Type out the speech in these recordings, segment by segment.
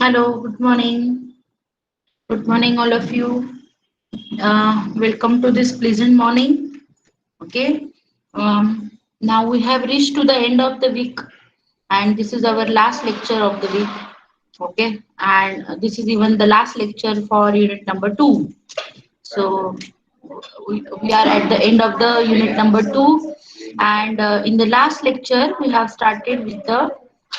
Hello, good morning. Good morning, all of you. Welcome to this pleasant morning. Okay. Now we have reached to the end of the week, and this is our last lecture of the week. Okay, and this is even the last lecture for unit number two. So we are at the end of the unit number two, and in the last lecture we have started with the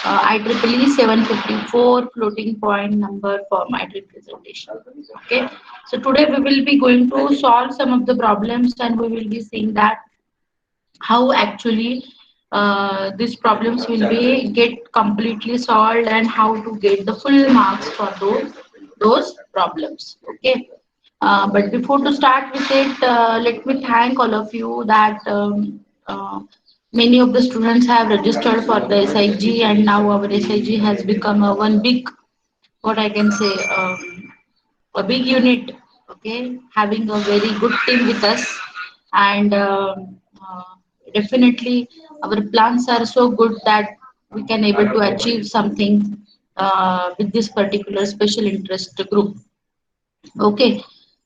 IEEE 754 floating point number format representation. Okay, so today we will be going to solve some of the problems, and we will be seeing that how actually these problems will be get completely solved and how to get the full marks for those problems. Okay. But before to start with it, let me thank all of you that many of the students have registered for the SIG, and now our SIG has become a one big, what I can say, a big unit. Okay, having a very good team with us, and definitely our plans are so good that we can able to achieve something with this particular special interest group. Okay,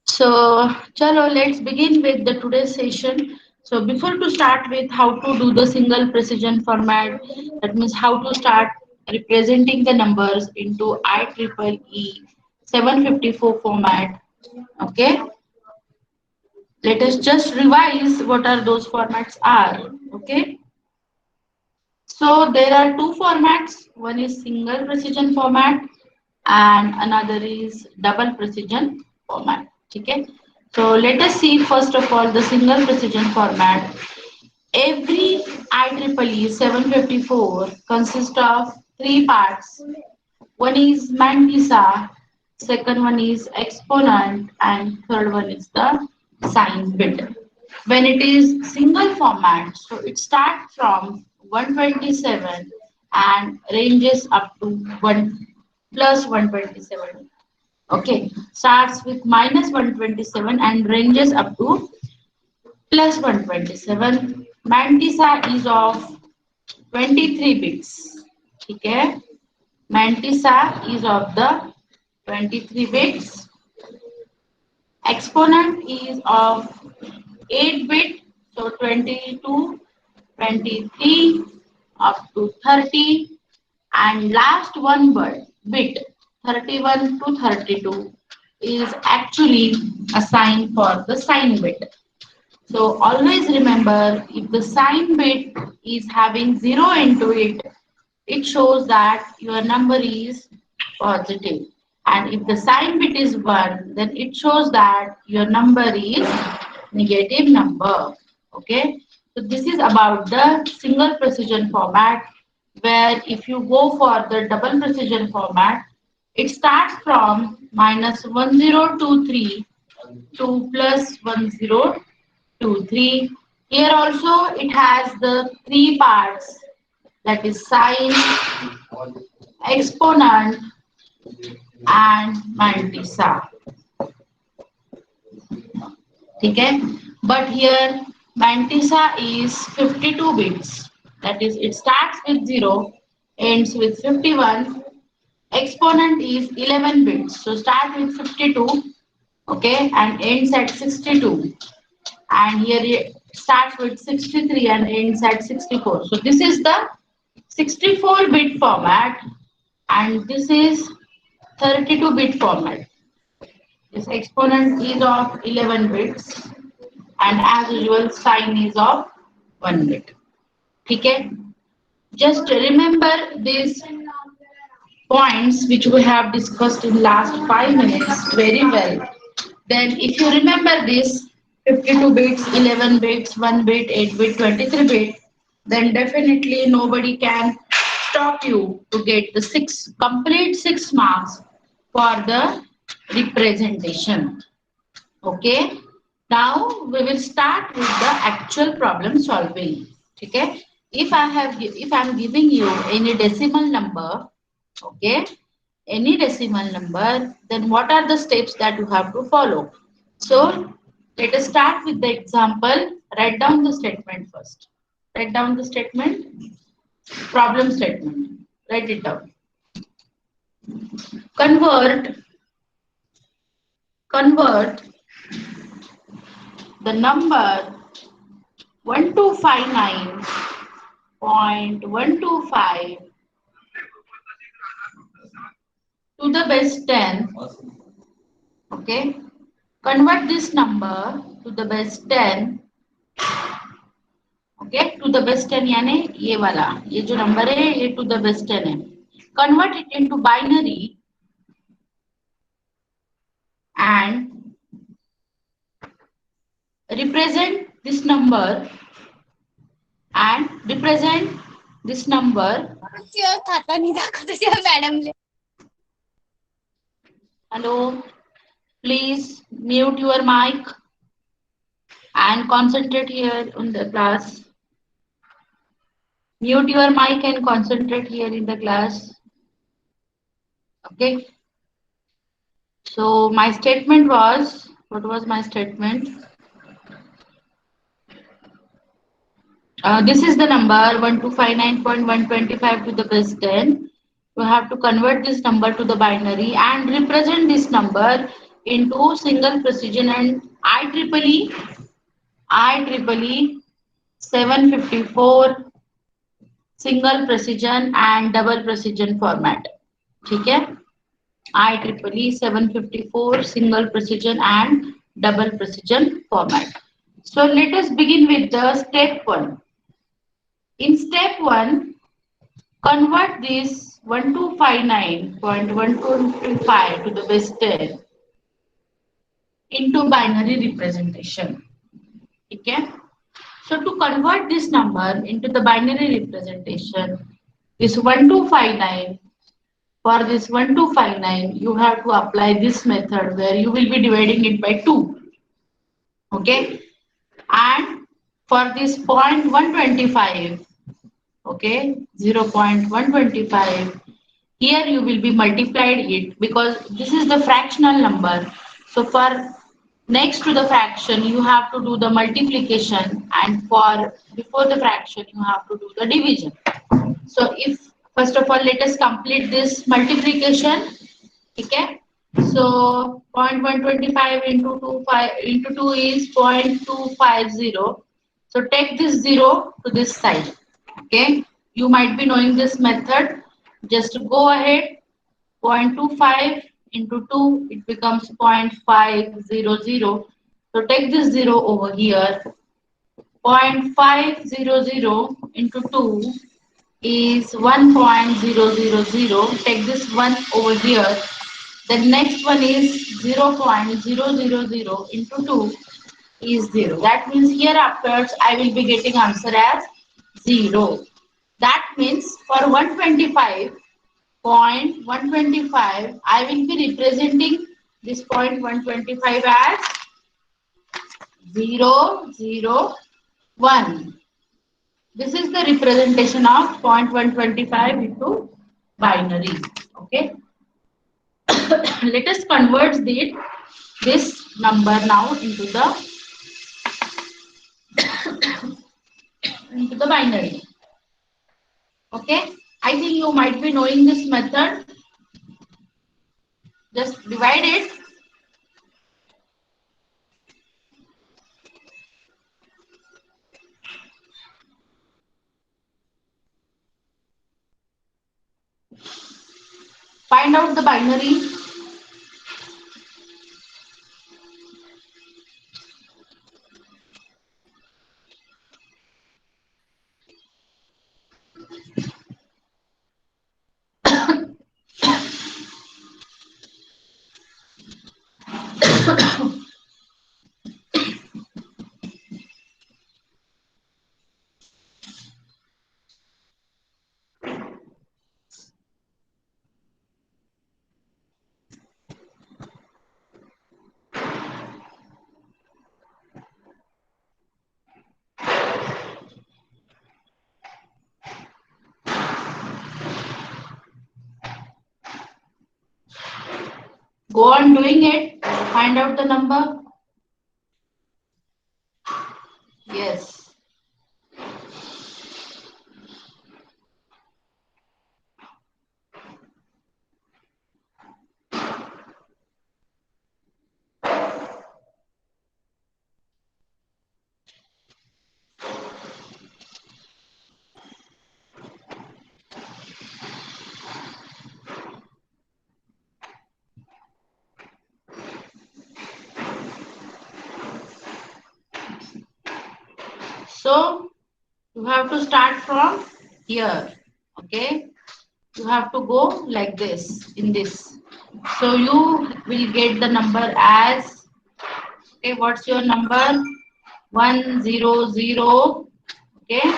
so chalo, let's begin with the today's session. So before to start with how to do the single precision format, that means how to start representing the numbers into IEEE 754 format. Okay, let us just revise what are those formats are. Okay, so there are two formats. One is single precision format and another is double precision format. Okay. So let us see first of all the single precision format. Every IEEE 754 consists of three parts. One is mantissa, second one is exponent, and third one is the sign bit. When it is single format, so it starts from 127 and ranges up to 1 plus 127. Okay, starts with minus 127 and ranges up to plus 127. Mantissa is of 23 bits. Okay, Mantissa is of the 23 bits. Exponent is of 8 bit, so 22, 23 up to 30, and last one bit 31 to 32 is actually a sign for the sign bit. So always remember, if the sign bit is having 0 into it, it shows that your number is positive. And if the sign bit is 1, then it shows that your number is negative number. Okay. So this is about the single precision format, where if you go for the double precision format, it starts from minus 1023 to plus 1023. Here also it has the three parts, that is sign, exponent, and mantissa. Okay, but here mantissa is 52 bits, that is it starts with 0, ends with 51. Exponent is 11 bits, so start with 52, okay, and ends at 62. And here it starts with 63 and ends at 64. So this is the 64-bit format, and this is 32-bit format. This exponent is of 11 bits, and as usual sign is of 1 bit. Okay, just remember these points which we have discussed in last 5 minutes very well. Then if you remember this 52 bits, 11 bits, 1 bit, 8 bit, 23 bit, then definitely nobody can stop you to get the complete 6 marks for the representation. Okay. Now we will start with the actual problem solving. Okay. If I'm giving you any decimal number, okay, any decimal number, then what are the steps that you have to follow? So let us start with the example. Write down the statement first. Write down the statement, problem statement. Write it down. convert the number 1259.125 to the base 10. Okay, convert this number to the base 10. Okay to the base 10 यानी ये वाला, ये जो number है ये to the base 10 है. Convert it into binary and represent this number खाता नहीं दाखवत त्या मॅडमले. hello, please mute your mic and concentrate here on the class. Mute your mic and concentrate here in the class. Okay, so my statement was, what was my statement? This is the number 1259.125 to the base 10. You have to convert this number to the binary and represent this number into single precision and IEEE 754 single precision and double precision format. ठीक है? IEEE 754 single precision and double precision format. So let us begin with the step 1. In step 1, convert this 1259.125 to the base 10 into binary representation. Okay? So to convert this number into the binary representation, this 1259, for this 1259, you have to apply this method where you will be dividing it by 2. Okay? And for this 0.125, okay, 0.125, here you will be multiplied it because this is the fractional number. So for next to the fraction you have to do the multiplication, and for before the fraction you have to do the division. So if first of all let us complete this multiplication. Okay, so 0.125 into 2 is 0.250. So take this 0 to this side. Okay, you might be knowing this method. Just go ahead. 0.25 into 2, it becomes 0.500. So take this 0 over here. 0.500 into 2 is 1.000. Take this 1 over here. The next one is 0.000 into 2 is 0. That means here afterwards I will be getting answer as 0. That means for 125.125, I will be representing this 0.125 as 0, 0, 1. This is the representation of 0.125 into binary. Okay. Let us convert this number now into the binary. Okay. I think you might be knowing this method. Just divide it. Find out the binary. Go on doing it. Find out the number. Yes. So you have to start from here. Okay, you have to go like this in this. So you will get the number as, okay, what's your number? 100. Okay,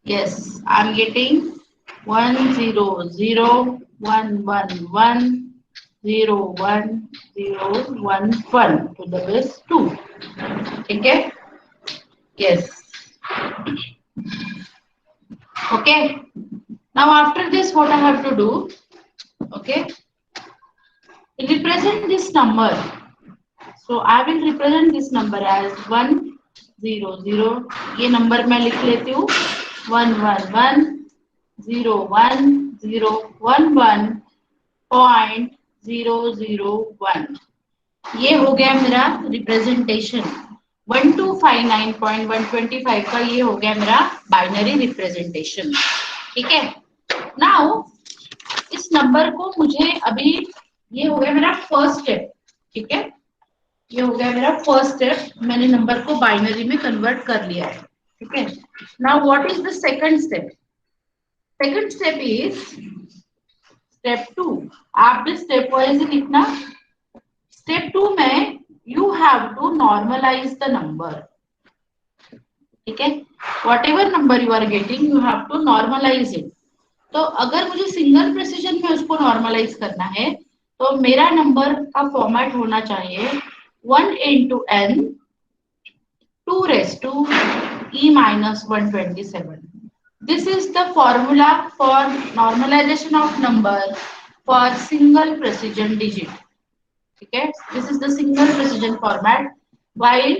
yes, I'm getting 10011101011 to the base 2. Okay, yes. Okay, now after this what I have to do? Okay, represent this number. So I will represent this number as 100. ये number मैं लिख लेती हूँ 1110111.001. ये हो गया मेरा representation. 1259.125 का ये हो गया मेरा बाइनरी रिप्रेजेंटेशन. ठीक है. नाउ इस नंबर को मुझे अभी, ये हो गया मेरा फर्स्ट स्टेप. ठीक है, ये हो गया मेरा फर्स्ट स्टेप. मैंने नंबर को बाइनरी में कन्वर्ट कर लिया है. ठीक है. Now what is the second step? Second step is step 2. आप भी स्टेप वाइज ही लिखना. स्टेप 2 में you have to normalise the number. ठीक है, whatever number you are getting you have to normalise it. तो अगर मुझे सिंगल प्रिसिजन में उसको नॉर्मलाइज करना है तो मेरा नंबर का फॉर्मेट होना चाहिए 1 into n 2 raised to e minus 127. This is the formula for normalization of number for single precision digit. Okay, this is the single precision format, while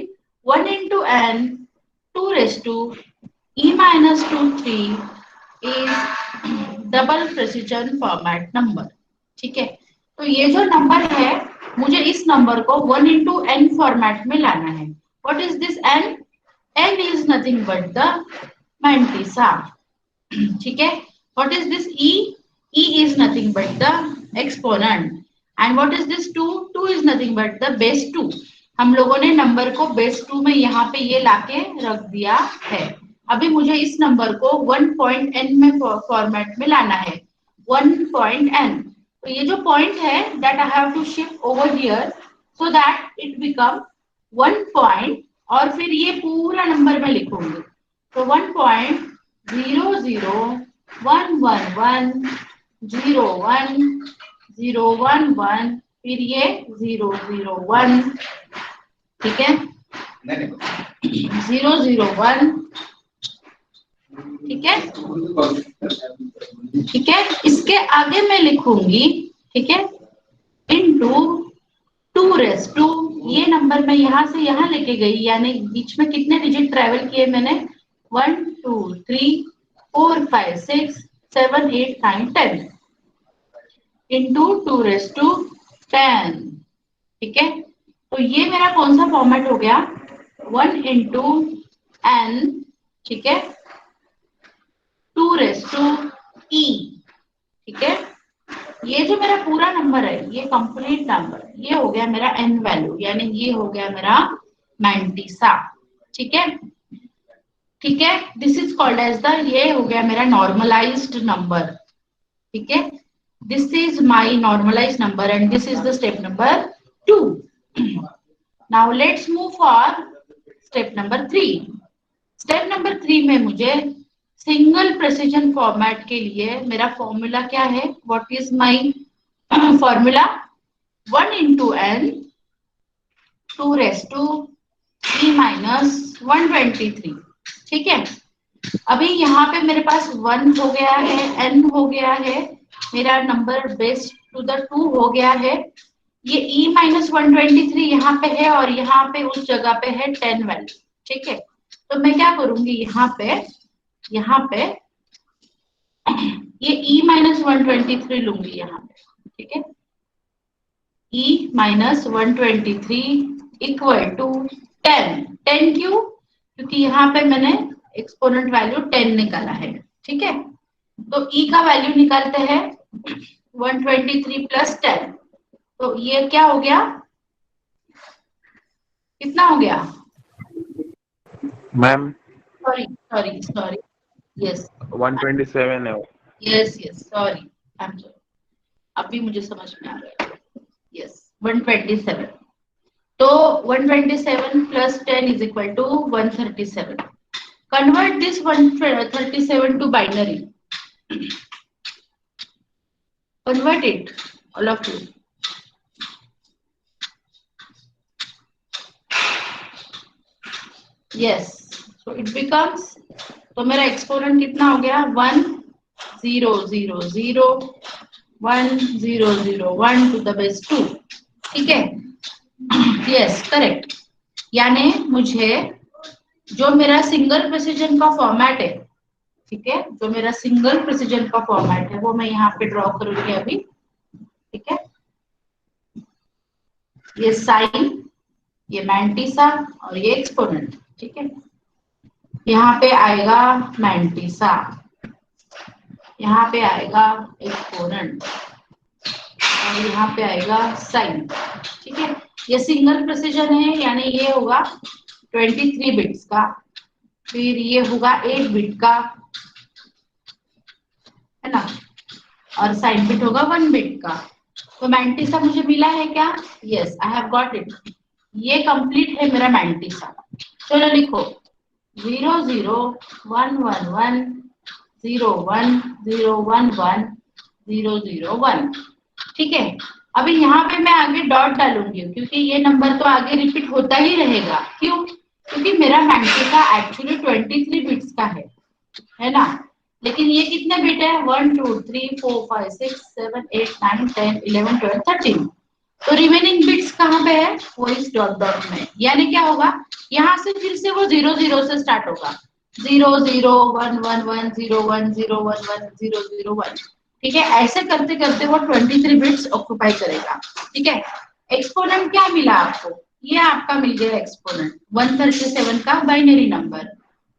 1 into n 2 raised to e minus 23 is double precision format number. ठीक है, तो ये जो number है मुझे इस number को 1 into n format में लाना है. What is this n? n is nothing but the mantissa. ठीक है. What is this e? e is nothing but the exponent. And what is this 2? 2 is nothing but the base 2. हम लोगों ने number को base 2 में यहाँ पे ये लाके रख दिया है. अभी मुझे इस नंबर को 1.n में फॉर्मेट में लाना है. 1.n. तो ये जो पॉइंट है that I have to shift over here so that it become 1 point, और फिर ये पूरा नंबर में लिखूंगी. तो 1.001101011, फिर ये 001. ठीक है, 001. ठीक है, ठीक है. इसके आगे मैं लिखूंगी, ठीक है, इनटू 2 raised to, ये नंबर मैं यहां से यहां लेके गई, यानी बीच में कितने डिजिट ट्रेवल किए मैंने? 1 2 3 4 5 6 7 8 9 10 इनटू 2 raised to 10. ठीक है, तो ये मेरा कौन सा फॉर्मेट हो गया? 1 into n. ठीक है, 2 raised to e. ठीक है, ये जो मेरा पूरा नंबर है, ये कंप्लीट नंबर, ये हो गया मेरा n वैल्यू, यानी ये हो गया मेरा मैंटिसा. ठीक है, ठीक है. This is called as the, ये हो गया मेरा नॉर्मलाइज्ड नंबर. ठीक है, this is my normalised number and this is the step number 2. Now let's move for step number 3. Step number 3 में मुझे सिंगल प्रेसिजन फॉर्मेट के लिए मेरा फॉर्मूला क्या है? What is my formula? 1 into n 2 raised to e minus 123. ठीक है, अभी यहाँ पे मेरे पास 1 हो गया है, n हो गया है, मेरा नंबर बेस टू द 2 हो गया है. ये e minus 123 यहाँ पे है और यहाँ पे उस जगह पे है 10 वैल्यू. ठीक है, तो मैं क्या करूंगी, यहाँ पे ये e minus 123 लूंगी यहाँ पे. ठीक है, e minus 123 इक्वल टू 10. 10 क्यों? क्योंकि यहाँ पे मैंने एक्सपोनेंट वैल्यू 10 निकाला है. ठीक है, तो e का वैल्यू निकालते हैं 123 प्लस 10. तो ये क्या हो गया? कितना हो गया? Ma'am sorry sorry sorry, yes 127 है वो। Yes yes, sorry, I am sorry, अभी मुझे समझ में आ गया। यस 127, तो 127 plus 10 is equal to 137. Convert this 137 to binary. Convert it, all of you. Yes. So it becomes, तो मेरा एक्सपोनेंट कितना हो गया, 1 0 0 0 1 0 0 1 टू द बेस 2. ठीक है, यस करेक्ट. यानी मुझे जो मेरा सिंगल प्रेसिजन का फॉर्मेट है, ठीक है, जो मेरा सिंगल प्रेसिजन का फॉर्मेट है वो मैं यहाँ पे ड्रॉ करूंगी अभी. ठीक है, ये साइन, ये मैंटिसा और ये एक्सपोनेंट. ठीक है, यहाँ पे आएगा मैंटिसा, यहाँ पे आएगा एक्सपोनेंट और यहाँ पे आएगा साइन. ठीक है, ये सिंगल प्रेसिजन है, यानी ये होगा 23 बिट्स का, फिर ये होगा 8 बिट का, है ना, और साइन बिट होगा 1 बिट का. तो मैंटिसा मुझे मिला है क्या, yes I have got it. ये कंप्लीट है मेरा मैंटिसा. चलो लिखो 0 0 1 1 1 0 1 0 1 1 0 0 1. ठीक है, अभी यहाँ पे मैं आगे डॉट डालूंगी क्योंकि ये नंबर तो आगे रिपीट होता ही रहेगा. क्यों, क्योंकि मेरा मैंटिसा एक्चुअली 23 बिट्स का है ना, लेकिन ये कितने बिट है, 1 2 3 4 5 6 7 8 9 10 11 12 13. तो रिमेनिंग बिट्स कहाँ पे है, वो इस डॉट डॉट में. यानी क्या होगा, यहाँ से फिर से वो 0 0 से स्टार्ट होगा, 0 0 1 1 1 0 1 0 1 1 0 0 1. ठीक है, ऐसे करते करते वो 23 बिट्स ऑक्युपाई करेगा. ठीक है, एक्सपोनेंट क्या मिला आपको, ये आपका मिल गया एक्सपोनेंट 137 का binary number.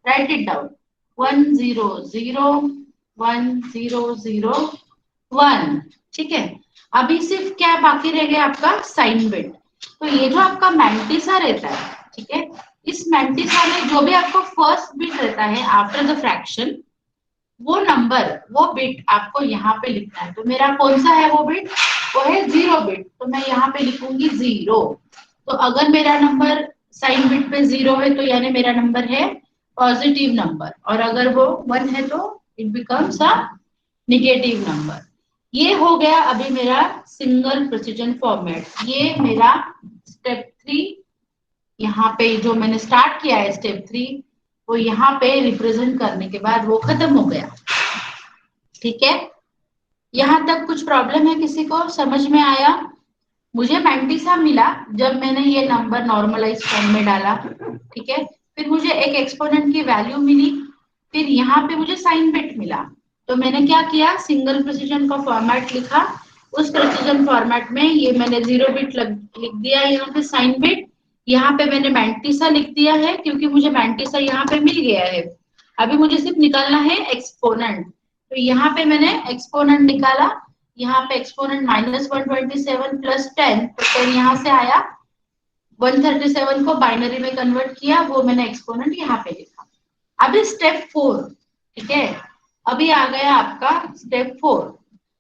Right it down, 1 0 0 1 0 0 1. ठीक है, अभी सिर्फ क्या बाकी रह गया आपका साइन बिट. तो ये जो आपका मैंटिसा रहता है, ठीक है, इस मैंटिसा में जो भी आपको फर्स्ट बिट रहता है आफ्टर द फ्रैक्शन, वो नंबर, वो बिट आपको यहाँ पे लिखना है. तो मेरा कौन सा है वो बिट, वो है 0 बिट. तो मैं यहाँ पे लिखूंगी 0. तो अगर मेरा नंबर साइन बिट पे 0 है तो यानी मेरा नंबर है पॉजिटिव नंबर, और अगर वो 1 है तो it becomes a negative number. ये हो गया अभी मेरा सिंगल प्रेसिजन फॉर्मेट. ये मेरा स्टेप 3, यहाँ पे जो मैंने स्टार्ट किया है स्टेप 3, वो यहाँ पे रिप्रेजेंट करने के बाद वो खत्म हो गया. ठीक है, यहाँ तक कुछ प्रॉब्लम है किसी को, समझ में आया. मुझे मैंटिसा मिला जब मैंने ये नंबर नॉर्मलाइज फॉर्म में डाला. ठीक है, फिर मुझे एक एक्सपोनेंट की वैल्यू मिली, फिर यहाँ पे मुझे साइन बिट मिला. तो मैंने क्या किया, सिंगल प्रेसिजन का फॉर्मेट लिखा. उस प्रेसिजन फॉर्मेट में ये मैंने 0 बिट लिख दिया, यहाँ पे साइन बिट, यहाँ पे मैंने मैंटिसा लिख दिया है क्योंकि मुझे मैंटिसा यहाँ पे मिल गया है. अभी मुझे सिर्फ निकालना है एक्सपोनेंट. तो यहाँ पे मैंने एक्सपोनेंट निकाला, यहाँ पे एक्सपोनेंट -127 प्लस 10, तो 10 यहाँ से आया, 137 को बाइनरी में कन्वर्ट किया, वो मैंने एक्सपोनेंट यहाँ पे लिखा. अभी स्टेप 4, ठीक है, अभी आ गया आपका स्टेप 4.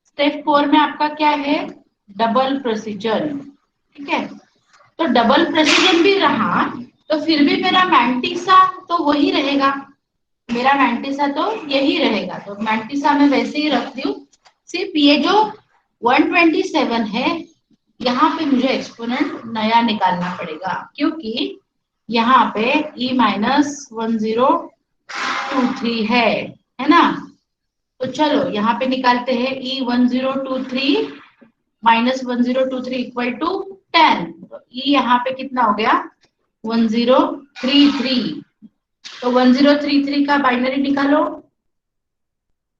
स्टेप 4 में आपका क्या है, डबल प्रेसिजन. ठीक है, तो डबल प्रेसिजन भी रहा तो फिर भी मेरा मैंटिसा तो वही रहेगा, मेरा मैंटिसा तो यही रहेगा. तो मैंटिसा में वैसे ही रख दी, सिर्फ ये जो 127 है यहाँ पे मुझे एक्सपोनेंट नया निकालना पड़ेगा, क्योंकि यहाँ पे E-1023 है ना. तो चलो यहाँ पे निकालते हैं, E1023 -1023 इक्वल टू 10. तो E यहाँ पे कितना हो गया, 1033. तो 1033 का बाइनरी निकालो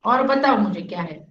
और बताओ मुझे क्या है.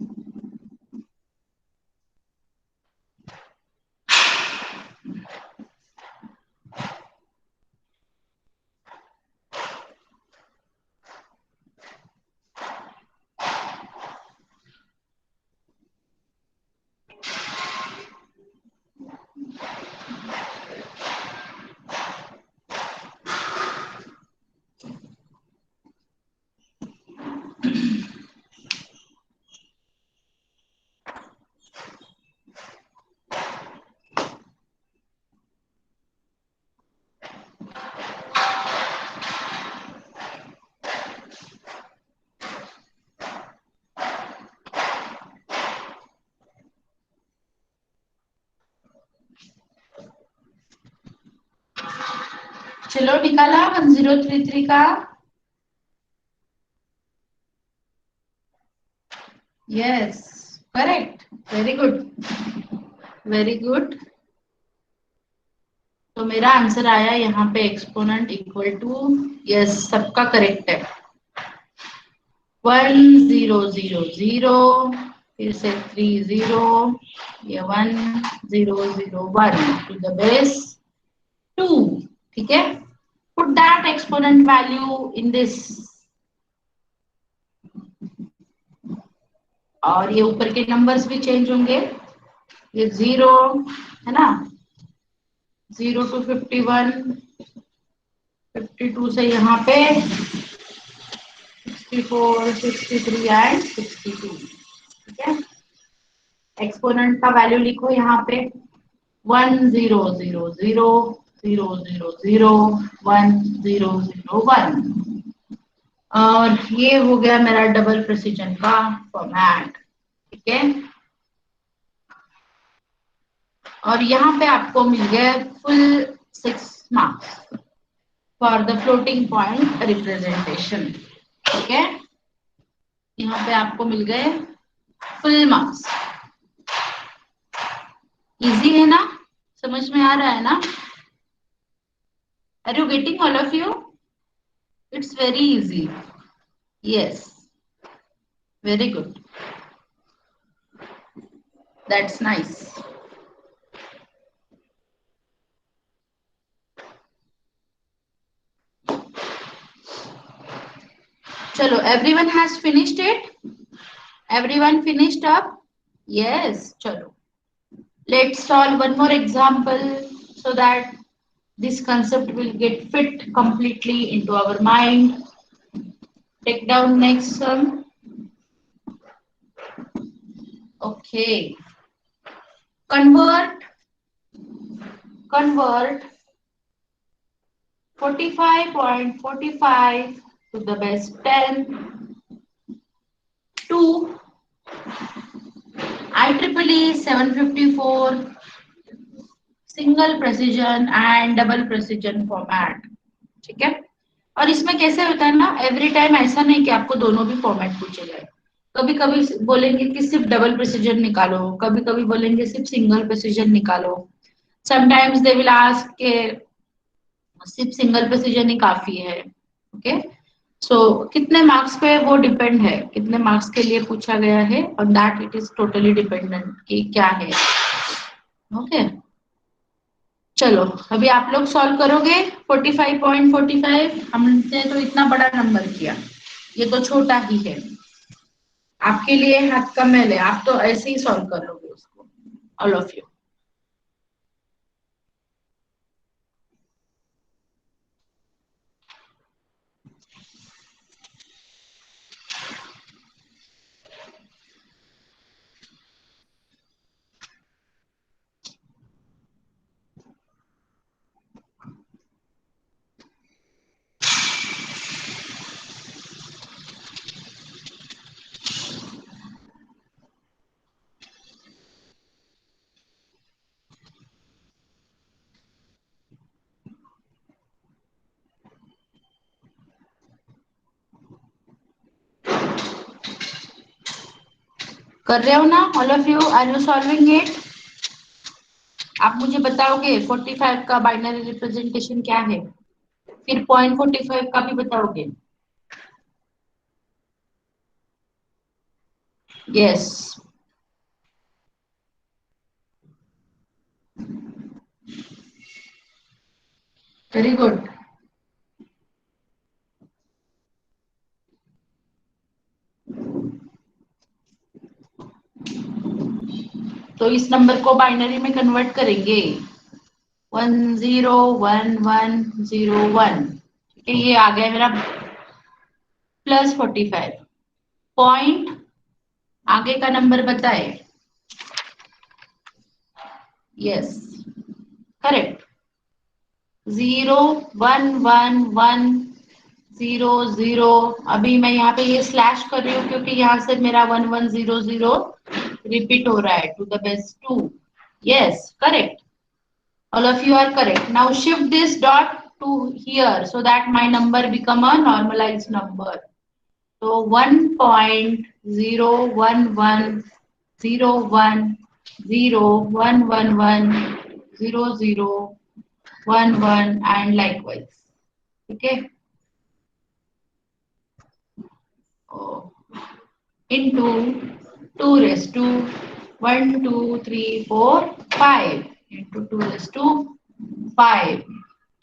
चलो निकाला 1033 का। Yes correct, very good, very good. तो मेरा आंसर आया यहाँ पे एक्सपोनेंट इक्वल टू, यस सबका करेक्ट है, 1000, फिर से 30, ये 1001 टू द बेस 2। ठीक है, put that exponent value in this, और ये ऊपर के नंबर्स भी चेंज होंगे, ये 0 है ना, 0 to 51, 52 से यहाँ पे 64, 63 एंड 62। ठीक है, एक्सपोनेंट का वैल्यू लिखो यहाँ पे 1000, 1001, और ये हो गया मेरा डबल प्रेसिजन का फॉर्मेट। ठीक है, और यहाँ पे आपको मिल गया full 6 marks for the floating point representation. ठीक है, यहाँ पे आपको मिल गए फुल मार्क्स। इजी है ना, समझ में आ रहा है ना? Are you getting all of you? It's very easy. Yes, very good, that's nice. चलो, everyone has finished it? Everyone finished up? Yes, चलो let's solve one more example so that this concept will get fit completely into our mind. Take down next sum. Okay, convert 45.45 to the base 10 to IEEE 754 single precision and double precision format. ठीक है, और इसमें कैसे होता है ना, every time ऐसा नहीं कि आपको दोनों भी फॉर्मेट पूछे जाए। कभी कभी बोलेंगे कि सिर्फ डबल प्रेसिजन निकालो, कभी कभी बोलेंगे सिर्फ सिंगल प्रेसिजन निकालो। समटाइम्स दे विल आस्क के सिर्फ सिंगल प्रेसिजन ही काफी है। ओके, सो कितने मार्क्स पे वो डिपेंड है, कितने मार्क्स के लिए पूछा गया है, और that it is totally dependent कि क्या है। ओके, चलो अभी आप लोग सॉल्व करोगे 45.45। हमने तो इतना बड़ा नंबर किया, ये तो छोटा ही है, आपके लिए हाथ का मैल है, आप तो ऐसे ही सॉल्व कर लोगे उसको, ऑल ऑफ यू। कर रहे हो ना all of you? Are you solving it? आप मुझे बताओगे 45 का बाइनरी रिप्रेजेंटेशन क्या है, फिर 0.45 का भी बताओगे। Yes, very good. तो इस नंबर को बाइनरी में कन्वर्ट करेंगे 101101। ठीक है, ये आ गया मेरा +45 पॉइंट। आगे का नंबर बताए? Yes, correct, 01110। अभी मैं यहाँ पे ये स्लैश कर रही हूँ क्योंकि यहाँ से मेरा 1100 रिपीट हो रहा है to the base 2। Yes, correct, all of you are correct. Now shift this dot to here so that my number become a normalized number. So 1.01101110011 and likewise. Okay. Oh. Into 2 raised to 1, 2, 3, 4, 5 into 2 raised to 5.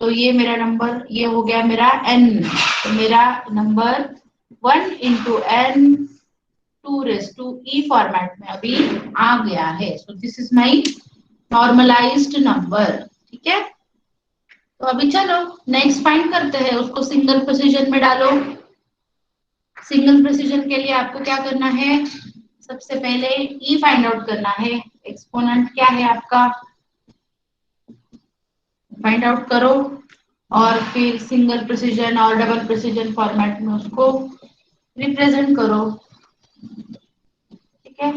तो ये मेरा number ये हो गया मेरा n. तो मेरा number 1 into n 2 raise to e format में अभी आ गया है. So this is my normalised number. ठीक है. तो अभी चलो नेक्स्ट फाइंड करते हैं. उसको सिंगल प्रिसिजन में डालो. सिंगल प्रिसिजन के लिए आपको क्या करना है? सबसे पहले ई फाइंड आउट करना है. एक्सपोनेंट क्या है आपका, फाइंड आउट करो और फिर सिंगल प्रिसिजन और डबल प्रिसिजन फॉर्मेट में उसको रिप्रेजेंट करो. ठीक है.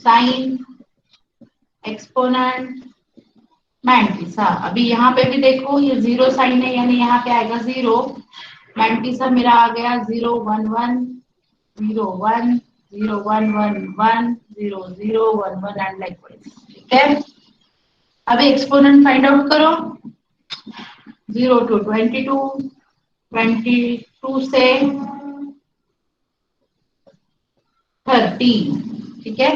Sign exponent mantissa. अभी यहाँ पे भी देखो ये जीरो साइन है यानी यहाँ पे आएगा जीरो. मैंटिसा मेरा आ गया 0 1 1 0 1 0 1 1 1 0 0 1 1 एंड लाइकवाइज. ठीक है. अभी एक्सपोनेंट फाइंड आउट करो. 0 to 22 22 से 13. ठीक है.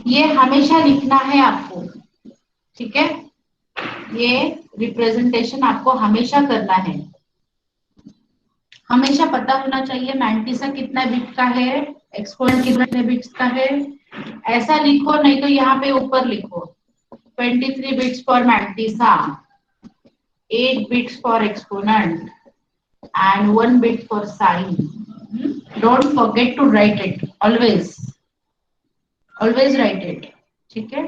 ये हमेशा लिखना है आपको. ठीक है. ये रिप्रेजेंटेशन आपको हमेशा करना है. हमेशा पता होना चाहिए मैंटिसा कितना बिट का है, एक्सपोनेंट कितने बिट्स का है. ऐसा लिखो, नहीं तो यहाँ पे ऊपर लिखो 23 bits for mantissa, 8 bits for exponent and 1 bit for sign. Don't forget to write it. Always write it. ठीक है.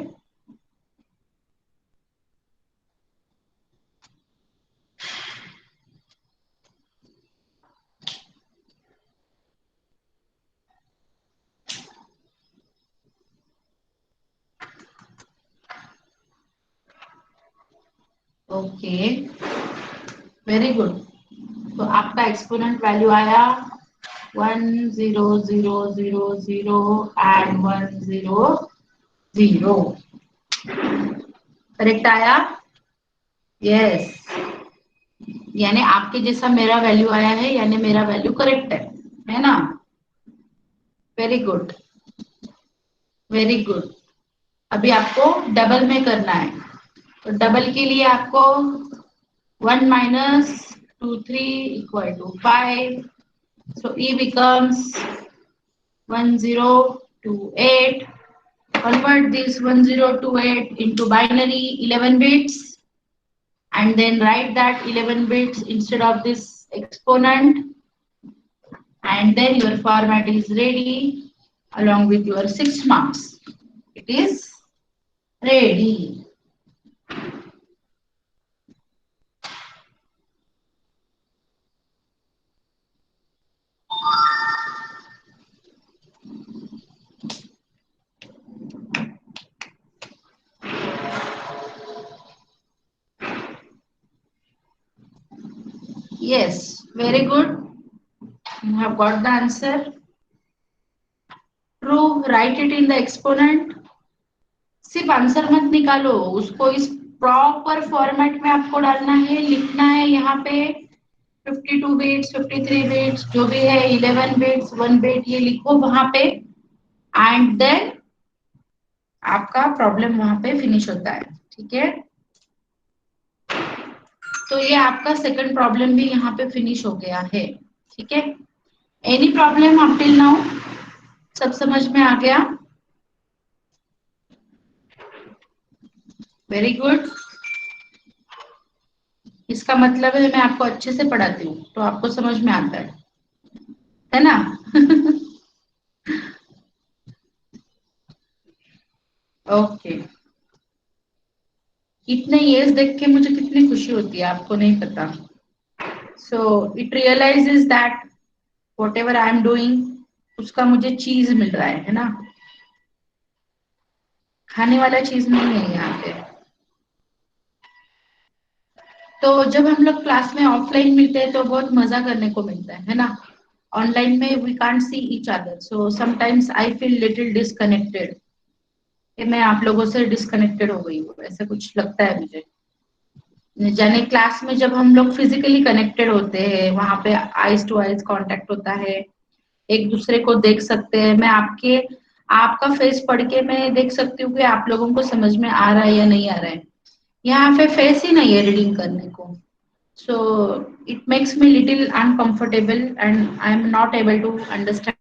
Okay, very good. तो आपका एक्सपोनेंट वैल्यू आया 1 0 0 0 0 एंड 1 0 0. करेक्ट आया? यस. यानी आपके जैसा मेरा वैल्यू आया है यानी मेरा वैल्यू करेक्ट है ना? Very good, very good. अभी आपको डबल में करना है. तो डबल के लिए आपको 1 minus 2 3 equal to 5. So E becomes 1028. Convert this 1028 into binary 11 bits and then write that 11 bits instead of this exponent, and then your format is ready along with your 6 marks. It is ready. Yes, very good. You have got the answer. True, write it in the exponent. सिर्फ answer मत निकालो, उसको इस proper format में आपको डालना है, लिखना है. यहाँ पे 52 बिट्स 53 बिट्स जो भी है 11 बिट्स 1 बिट ये लिखो वहां पे एंड देन आपका प्रॉब्लम वहां पे फिनिश होता है. ठीक है. तो ये आपका सेकंड प्रॉब्लम भी यहाँ पे फिनिश हो गया है. ठीक है. Any problem up till now? सब समझ में आ गया? Very good. इसका मतलब है मैं आपको अच्छे से पढ़ाती हूँ तो आपको समझ में आता है ना? ओके. इतने इयर्स देख के मुझे कितनी खुशी होती है आपको नहीं पता. So it realises that whatever I am doing उसका मुझे चीज मिल रहा है ना? खाने वाला चीज नहीं है यहाँ पे. तो जब हम लोग क्लास में ऑफलाइन मिलते हैं तो बहुत मजा करने को मिलता है ना। ऑनलाइन में we can't see each other, so sometimes I feel little disconnected, कि मैं आप लोगों से डिस्कनेक्टेड हो गई हूँ, ऐसा कुछ लगता है मुझे। जाने क्लास में जब हम लोग फिजिकली कनेक्टेड होते हैं, वहां पे आइज टू आइज कांटेक्ट होता है, एक दूसरे को देख सकते हैं, मैं आपके आपका फेस पढ़ के मैं देख सकती हूँ कि आप लोगों को समझ में आ रहा है या नहीं आ रहा है। यहाँ पे फेस ही नहीं है रीडिंग करने को, so it makes me little uncomfortable and I am not able to understand.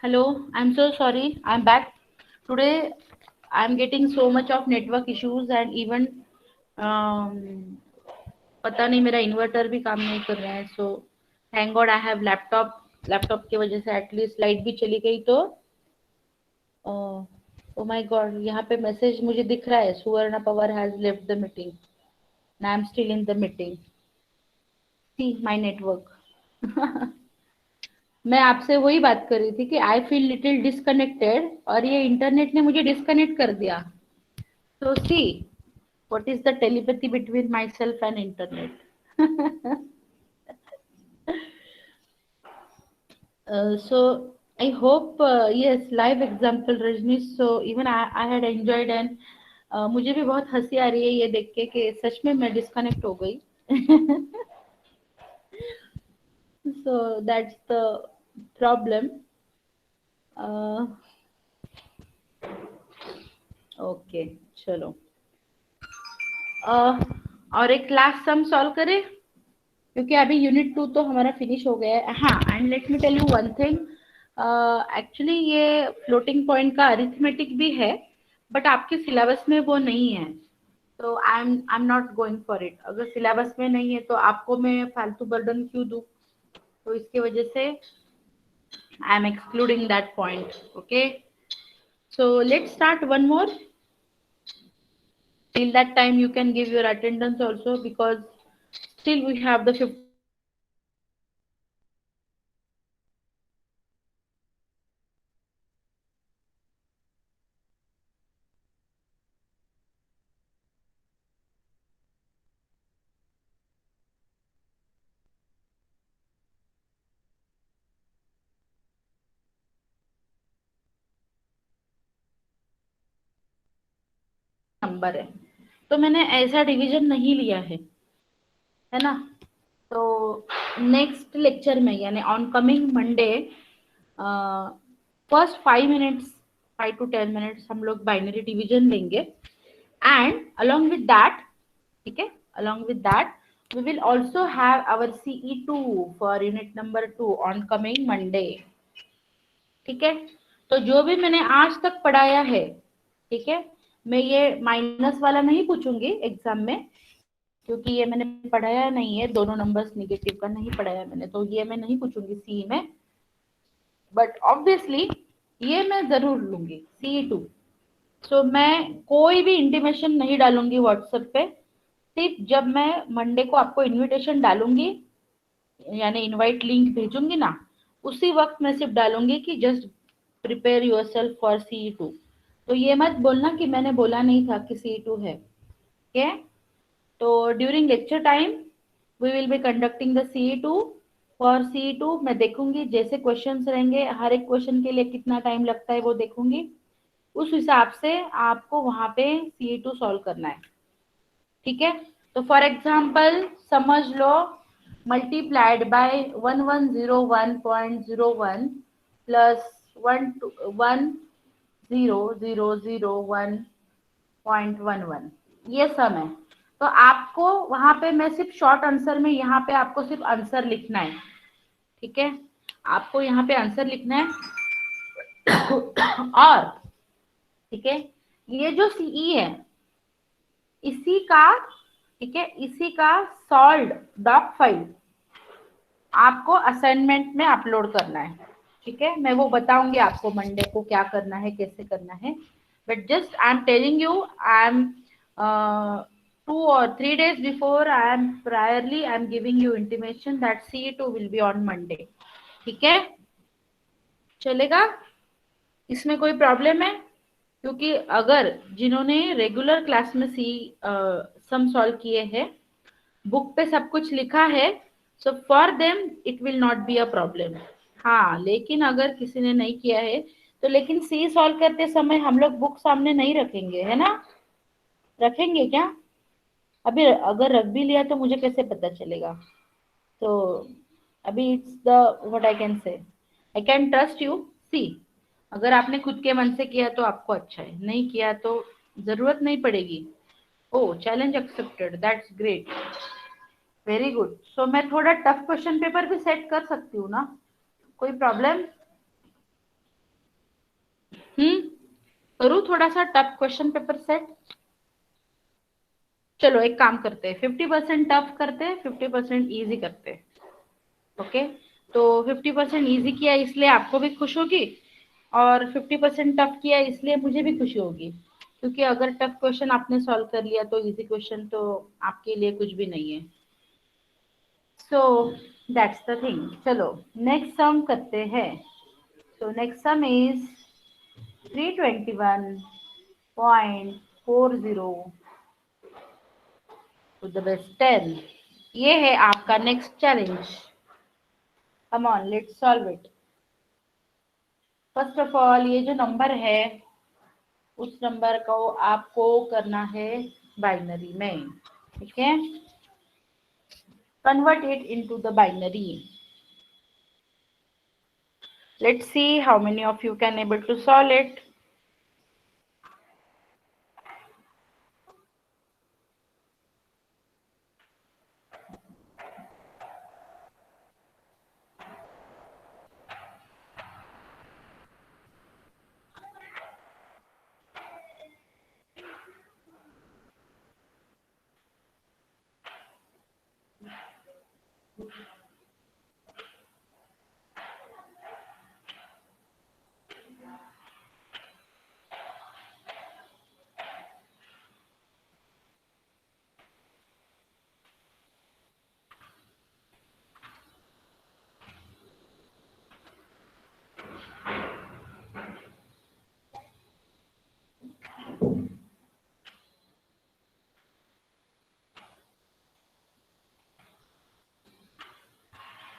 Hello, I'm so sorry. I'm back. Today I'm getting so much of network issues and even पता नहीं मेरा inverter भी काम नहीं कर रहा है। So thank God I have laptop. Laptop की वजह से एटलीस्ट लाइट भी चली गई तो ओ माय गॉड, यहाँ पे मैसेज मुझे दिख रहा है, सुवर्ण Pawar has left the meeting, I am still in the meeting, see my network. मैं आपसे वही बात कर रही थी कि आई फील लिटिल डिस्कनेक्टेड और ये इंटरनेट ने मुझे डिस्कनेक्ट कर दिया। So see, what is the telepathy between myself and internet? So I hope yes, live example Rajnish. So even I had enjoyed and मुझे भी बहुत हंसी आ रही है ये देख के कि सच में मैं डिस्कनेक्ट हो गई। So that's the problem. Okay चलो, और एक लास्ट सम सॉल्व करें क्योंकि अभी यूनिट 2 तो हमारा फिनिश हो गया है। हाँ, and let me tell you one thing, actually ये फ्लोटिंग पॉइंट का अरिथमेटिक भी है बट आपके सिलेबस में वो नहीं है, तो आई am not going for it. अगर सिलेबस में नहीं है तो आपको मैं फालतू बर्डन क्यों दूँ, तो इसकी वजह से I am excluding that point. Okay, so let's start one more. Till that time you can give your attendance also because still we have the 50 number है, तो मैंने ऐसा डिवीजन नहीं लिया है ना। तो नेक्स्ट लेक्चर में यानी on coming Monday first 5 minutes, 5 to 10 minutes हम लोग बाइनरी डिवीजन लेंगे एंड अलोंग विद दैट, ठीक है, along with that we will also have our CE2 for unit number 2 on coming Monday। ठीक है, तो जो भी मैंने आज तक पढ़ाया है, ठीक है, मैं ये माइनस वाला नहीं पूछूंगी एग्जाम में क्योंकि ये मैंने पढ़ाया नहीं है, दोनों नंबर्स निगेटिव का नहीं पढ़ाया मैंने, तो ये मैं नहीं पूछूंगी सी में, बट ऑब्वियसली ये मैं जरूर लूंगी CE2। सो मैं कोई भी इंटीमेशन नहीं डालूंगी व्हाट्सएप पे, सिर्फ जब मैं मंडे को आपको इनविटेशन डालूंगी यानी इनवाइट लिंक भेजूंगी ना, उसी वक्त मैं सिर्फ डालूंगी कि just prepare your self for CE2। तो ये मत बोलना कि मैंने बोला नहीं था कि CE2 है। ठीक है, तो during lecture time we will be conducting the CE2। For CE2 मैं देखूंगी जैसे क्वेश्चंस रहेंगे, हर एक क्वेश्चन के लिए कितना टाइम लगता है वो देखूंगी, उस हिसाब से आपको वहां पे CE2 सॉल्व करना है। ठीक है, तो फॉर एग्जाम्पल समझ लो मल्टीप्लाइड बाय 1101.01 प्लस 1100001.11, ये सम है। तो आपको वहां पे मैं सिर्फ शॉर्ट आंसर में यहाँ पे आपको सिर्फ आंसर लिखना है। ठीक है, आपको यहाँ पे आंसर लिखना है। और ठीक है, ये जो सीई है इसी का, ठीक है, इसी का सॉल्व डॉक फाइल आपको असाइनमेंट में अपलोड करना है। ठीक है, मैं वो बताऊंगी आपको मंडे को क्या करना है, कैसे करना है। But just I am telling you, I am 2 or 3 days before, I am priorly I am giving you intimation that CE2 will be on Monday. ठीक है, चलेगा, इसमें कोई प्रॉब्लम है? क्योंकि अगर जिन्होंने रेगुलर क्लास में सी सम सॉल्व किए हैं, बुक पे सब कुछ लिखा है, so for them it will not be a problem. हाँ, लेकिन अगर किसी ने नहीं किया है तो लेकिन सी सॉल्व करते समय हम लोग बुक सामने नहीं रखेंगे, है ना? रखेंगे क्या? अभी अगर रख भी लिया तो मुझे कैसे पता चलेगा? तो अभी it's the what I can say, I can trust you. See, अगर आपने खुद के मन से किया तो आपको अच्छा है, नहीं किया तो जरूरत नहीं पड़ेगी। Oh, challenge accepted, that's great, very good. So मैं थोड़ा टफ क्वेश्चन पेपर भी सेट कर सकती हूँ ना, कोई प्रॉब्लम? हम्म, करूँ थोड़ा सा टफ क्वेश्चन पेपर सेट? चलो एक काम करते हैं, 50% टफ करते हैं, 50% इजी करते हैं। ओके, तो 50% इजी किया इसलिए आपको भी खुश होगी, और 50% टफ किया इसलिए मुझे भी खुशी होगी, क्योंकि अगर टफ क्वेश्चन आपने सॉल्व कर लिया तो इजी क्वेश्चन तो आपके लिए कुछ भी नहीं है। So that's the thing. चलो नेक्स्ट सम करते हैं। So next sum is 321.40 to the base 10। ये है आपका next challenge. Come on, let's solve it. First of all, ये जो नंबर है उस नंबर को आपको करना है बाइनरी में। ठीक है, convert it into the binary. Let's see how many of you can able to solve it.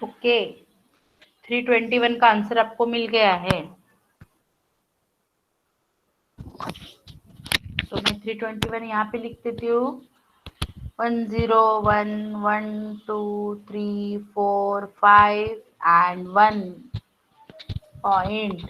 Okay, 321 का आंसर आपको मिल गया है। तो मैं 321 यहाँ पे लिख देती हूँ। 101, 1, 2, 3, 4, 5 and 1 point.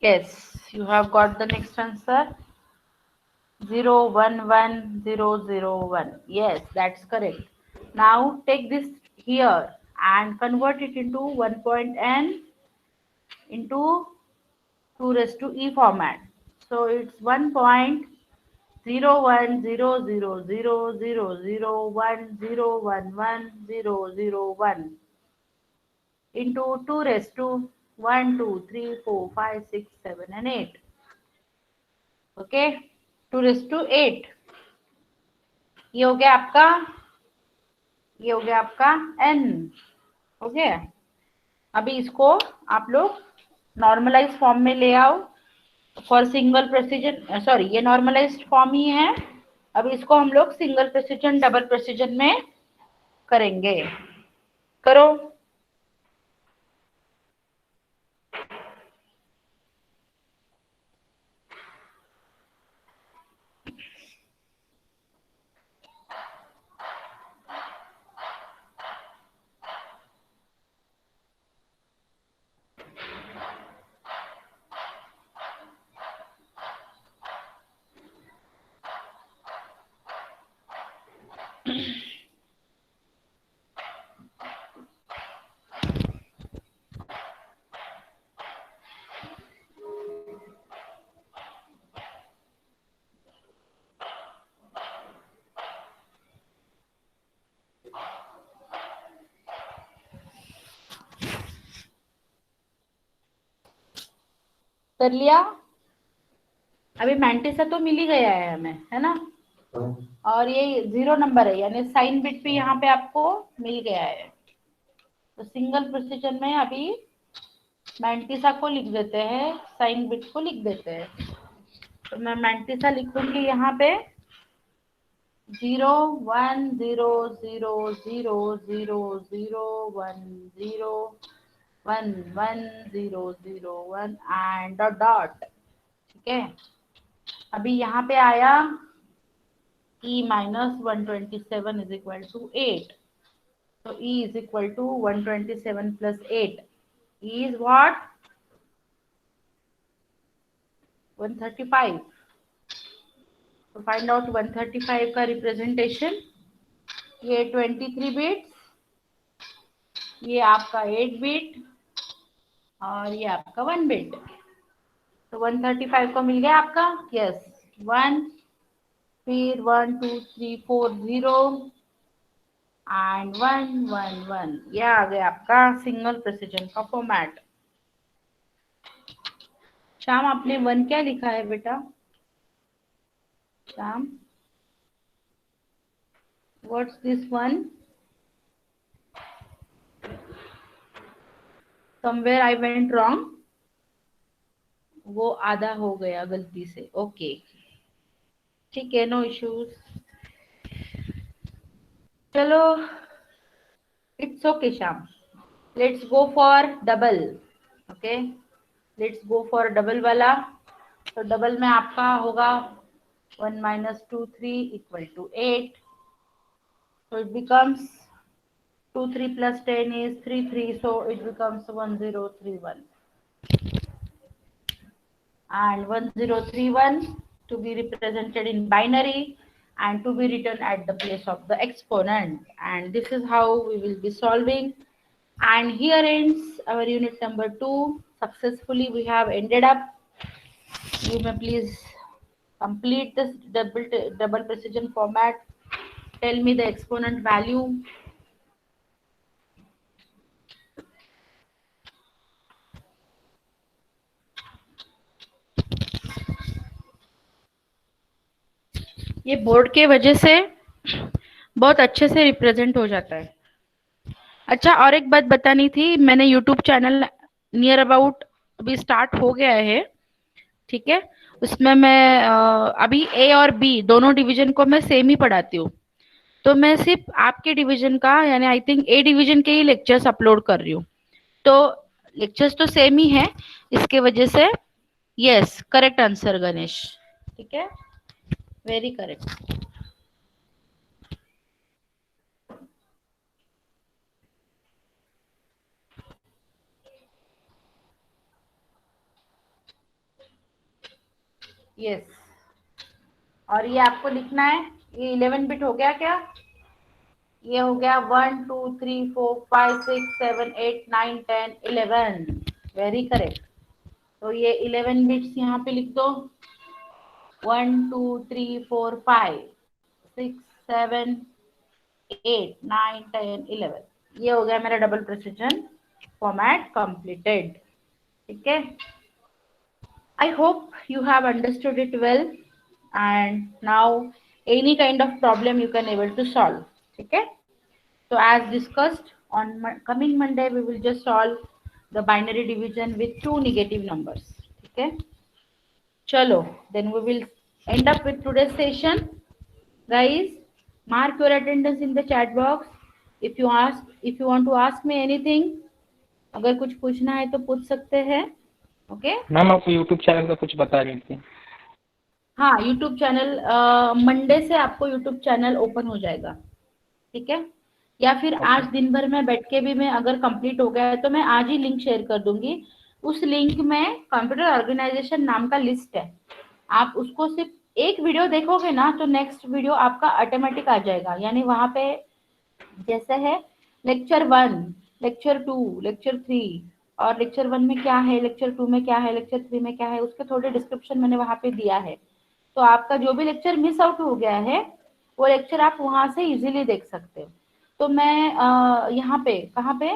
Yes, you have got the next answer. 011001. Yes, that's correct. Now take this here and convert it into 1.n into 2 raised to e format. So it's 1.n 0 1 0 0 0 0 0 1 0 1 1 0 0 1 into 2 raised to 1 2 3 4 5 6 7 and 8. Okay, 2 raised to 8, ये हो गया आपका, ये हो गया आपका n। Okay, अभी इसको आप लोग नॉर्मलाइज फॉर्म में ले आओ फॉर सिंगल प्रेसिजन, सॉरी ये नॉर्मलाइज्ड फॉर्म ही है। अब इसको हम लोग सिंगल प्रेसिजन डबल प्रेसिजन में करेंगे। करो। कर लिया। अभी मैंटिसा तो मिल ही गया है हमें, है ना, और ये 0 नंबर है यानी साइन बिट भी यहाँ पे आपको मिल गया है। तो सिंगल प्रेसिजन में अभी मैंटिसा को लिख देते हैं, साइन बिट को लिख देते हैं। तो मैं मैंटिसा लिखूंगी यहाँ पे 0 1 0 0 0 0 0 1 0 1 1 0 0 1 एंड डॉट डॉट। ठीक है, अभी यहाँ पे आया e minus 127 is equal to 8. So e is equal to 127 plus 8. E is what? 135. So find out 135 का रिप्रेजेंटेशन। ये 23 बिट्स, ये आपका 8 बिट और ये आपका 1 बिट। तो 135 को मिल गया आपका, यस 1, फिर 1 2 3 4 0 एंड 1 1 1। ये आ गया आपका सिंगल प्रेसिजन का फॉर्मेट। श्याम आपने 1 क्या लिखा है बेटा? Shyam, what's this 1? Somewhere I went wrong, वो आधा हो गया गलती से। ओके ठीक है, नो इश्यूज, चलो it's okay Shyam. Let's go for double. Okay, let's go for double वाला। तो डबल में आपका होगा 1 minus 2 3 equal to 8. So it becomes 2 3 plus 10 is 3 3. So it becomes 1031. And 1031 to be represented in binary and to be written at the place of the exponent. And this is how we will be solving. And here ends our unit number 2. Successfully we have ended up. You may please complete this double precision format. Tell me the exponent value. ये board के वजह से बहुत अच्छे से represent हो जाता है। अच्छा, और एक बात बतानी थी, मैंने यूट्यूब चैनल नियर अबाउट अभी स्टार्ट हो गया है, ठीक है। उसमें मैं अभी ए और बी दोनों डिवीजन को मैं सेम ही पढ़ाती हूँ। तो मैं सिर्फ आपके डिवीजन का यानी आई थिंक ए डिवीजन के ही लेक्चर्स अपलोड कर रही हूँ। तो लेक्चर्स तो सेम ही है, इसके वजह से यस करेक्ट आंसर गणेश, ठीक है, वेरी करेक्ट। यस, और ये आपको लिखना है, ये 11 बिट हो गया क्या? ये हो गया 1 2 3 4 5 6 7 8 9 10 11, वेरी करेक्ट। तो ये 11 बिट्स यहाँ पे लिख दो। 1 2 3 4 5 6 7 8 9 10 11, ये हो गया मेरा डबल प्रिसिजन फॉर्मेट कंप्लीटेड। ठीक है, I hope you have understood it well, and now any kind of problem you can able to solve. Okay, so as discussed on coming Monday, we will just solve the binary division with two negative numbers. Okay, chalo, then we will end up with today's session. Guys, mark your attendance in the chat box. If you want to ask me anything, अगर कुछ पूछना है तो पूछ सकते हैं। Okay ma'am, आप YouTube channel का कुछ बता रही थी। हाँ, यूट्यूब चैनल मंडे से आपको यूट्यूब चैनल ओपन हो जाएगा। ठीक है, या फिर आज दिन भर में बैठ के भी मैं अगर कंप्लीट हो गया है तो मैं आज ही लिंक शेयर कर दूंगी। उस लिंक में कंप्यूटर ऑर्गेनाइजेशन नाम का लिस्ट है, आप उसको सिर्फ एक वीडियो देखोगे ना तो नेक्स्ट वीडियो आपका ऑटोमेटिक आ जाएगा। यानी वहां पे जैसे है लेक्चर 1, लेक्चर 2, लेक्चर 3, और लेक्चर 1 में क्या है, लेक्चर 2 में क्या है, लेक्चर 3 में क्या है, उसके थोड़े डिस्क्रिप्शन मैंने वहां पे दिया है। तो आपका जो भी लेक्चर मिस आउट हो गया है वो लेक्चर आप वहां से इजीली देख सकते हो। तो मैं यहाँ पे कहाँ पे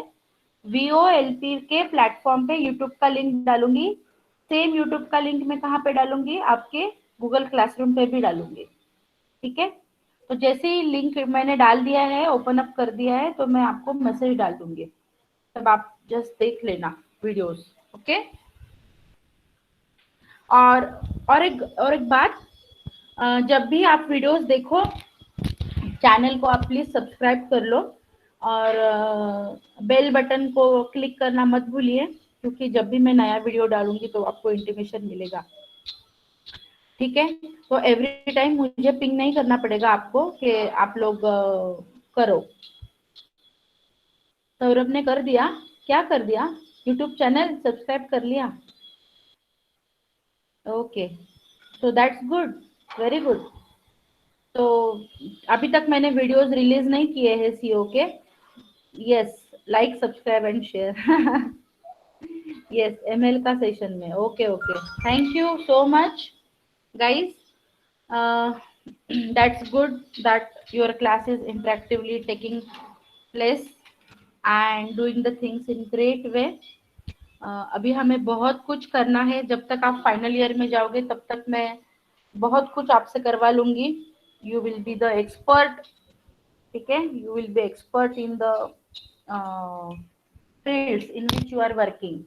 VOLP के प्लेटफॉर्म पे यूट्यूब का लिंक डालूंगी। सेम यूट्यूब का लिंक मैं कहाँ पे डालूंगी, आपके गूगल क्लासरूम पे भी डालूंगी। ठीक है, तो जैसे ही लिंक मैंने डाल दिया है, ओपन अप कर दिया है, तो मैं आपको मैसेज डाल दूंगी, तब आप जस्ट देख लेना वीडियोस। ओके, और एक बात, जब भी आप वीडियोस देखो चैनल को आप प्लीज सब्सक्राइब कर लो, और बेल बटन को क्लिक करना मत भूलिए, क्योंकि जब भी मैं नया वीडियो डालूंगी तो आपको इंटीमेशन मिलेगा। ठीक है, तो एवरी टाइम मुझे पिंग नहीं करना पड़ेगा आपको कि आप लोग करो। सौरभ ने कर दिया, क्या कर दिया, यूट्यूब चैनल सब्सक्राइब कर लिया। Okay, so that's good, very good. तो अभी तक मैंने वीडियोस रिलीज नहीं किए हैं सीओ के। Yes, like subscribe and share. Yes, ML का सेशन में। Okay okay, thank you so much guys. That's good that your class is interactively taking place and doing the things in great way. अभी हमें बहुत कुछ करना है, जब तक आप फाइनल ईयर में जाओगे तब तक मैं बहुत कुछ आपसे करवा लूंगी। You will be the expert. ठीक है, you will be expert in the fields in which you are working.